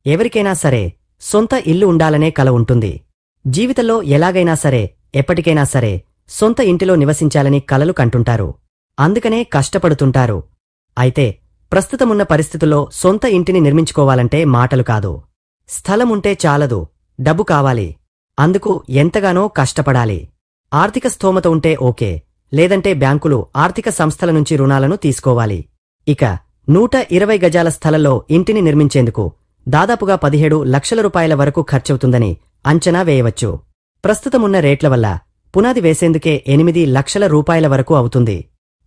ఎవరికైనా సరే సొంత ఇల్లు ఉండాలనే కల ఉంటుంది. జీవితంలో ఎలాగైనా సరే ఎప్పటికైనా సరే సొంత ఇంటిలో నివసించాలని కలలు కంటుంటారు. అందుకనే కష్టపడుతుంటారు. అయితే ప్రస్తుతమున్న పరిస్థితుల్లో సొంత ఇంటిని నిర్మించుకోవాలంటే మాటలు కాదు. స్థలముంటే చాలదు, డబ్బు కావాలి. అందుకు ఎంతగానో కష్టపడాలి. ఆర్థిక స్థోమత ఉంటే ఓకే, లేదంటే బ్యాంకులు ఆర్థిక సంస్థల నుంచి రుణాలను తీసుకోవాలి. ఇక 120 గజాల స్థలంలో ఇంటిని నిర్మించేందుకు దాదాపుగా 17 లక్షల రూపాయల వరకు ఖర్చవుతుందని అంచనా వేయవచ్చు. ప్రస్తుతమున్న రేట్ల వల్ల పునాది వేసేందుకే 8 లక్షల రూపాయల వరకు అవుతుంది.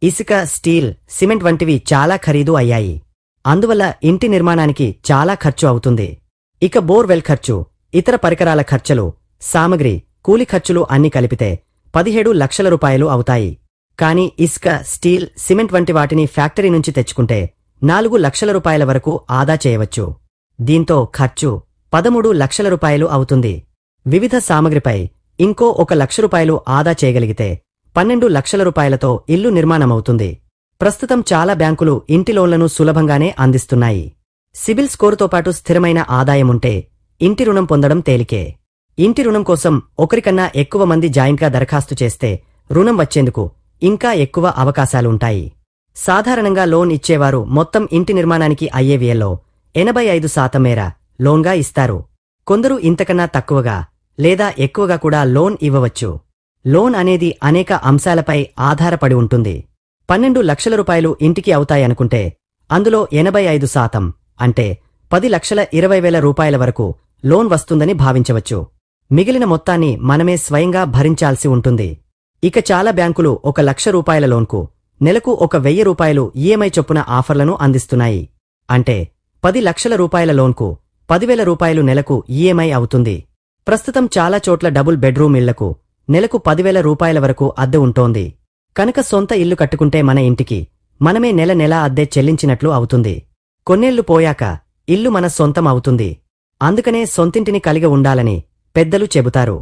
ఇసుక, స్టీల్, సిమెంట్ వంటివి చాలా ఖరీదు అయ్యాయి. అందువల్ల ఇంటి నిర్మాణానికి చాలా ఖర్చు అవుతుంది. ఇక బోర్వెల్ ఖర్చు, ఇతర పరికరాల ఖర్చులు, సామగ్రి, కూలి ఖర్చులు అన్ని కలిపితే 17 లక్షల రూపాయలు అవుతాయి. కాని ఇసుక, స్టీల్, సిమెంట్ వంటి వాటిని ఫ్యాక్టరీ నుంచి తెచ్చుకుంటే 4 లక్షల రూపాయల వరకు ఆదా చేయవచ్చు. దీంతో ఖర్చు 13 లక్షల రూపాయలు అవుతుంది. వివిధ సామగ్రిపై ఇంకో 1 లక్ష రూపాయలు ఆదా చేయగలిగితే 12 లక్షల రూపాయలతో ఇల్లు నిర్మాణమవుతుంది. ప్రస్తుతం చాలా బ్యాంకులు ఇంటి లోన్లను సులభంగానే అందిస్తున్నాయి. సిబిల్ స్కోరుతో పాటు స్థిరమైన ఆదాయముంటే ఇంటి రుణం పొందడం తేలికే. ఇంటి రుణం కోసం ఒకరికన్నా ఎక్కువ మంది జాయింట్గా దరఖాస్తు చేస్తే రుణం వచ్చేందుకు ఇంకా ఎక్కువ అవకాశాలుంటాయి. సాధారణంగా లోన్ ఇచ్చేవారు మొత్తం ఇంటి నిర్మాణానికి అయ్యే వ్యయంలో 85% మేర లోన్గా ఇస్తారు. కొందరు ఇంతకన్నా తక్కువగా లేదా ఎక్కువగా కూడా లోన్ ఇవ్వవచ్చు. లోన్ అనేది అనేక అంశాలపై ఆధారపడి ఉంటుంది. 12 లక్షల రూపాయలు ఇంటికి అవుతాయనుకుంటే అందులో 85% అంటే 10,20,000 రూపాయల వరకు లోన్ వస్తుందని భావించవచ్చు. మిగిలిన మొత్తాన్ని మనమే స్వయంగా భరించాల్సి ఉంటుంది. ఇక చాలా బ్యాంకులు 1 లక్ష రూపాయల లోన్కు నెలకు 1,000 రూపాయలు ఈఎంఐ చొప్పున ఆఫర్లను అందిస్తున్నాయి. అంటే 10 లక్షల రూపాయల లోన్కు 10,000 రూపాయలు నెలకు ఈఎంఐ అవుతుంది. ప్రస్తుతం చాలా చోట్ల డబుల్ బెడ్రూమ్ ఇళ్లకు నెలకు 10,000 రూపాయల వరకు అద్దె ఉంటోంది. కనుక సొంత ఇల్లు కట్టుకుంటే మన ఇంటికి మనమే నెల నెలా అద్దె చెల్లించినట్లు అవుతుంది. కొన్నేళ్లు పోయాక ఇల్లు మన సొంతం అవుతుంది. అందుకనే సొంతింటిని కలిగి ఉండాలని పెద్దలు చెబుతారు.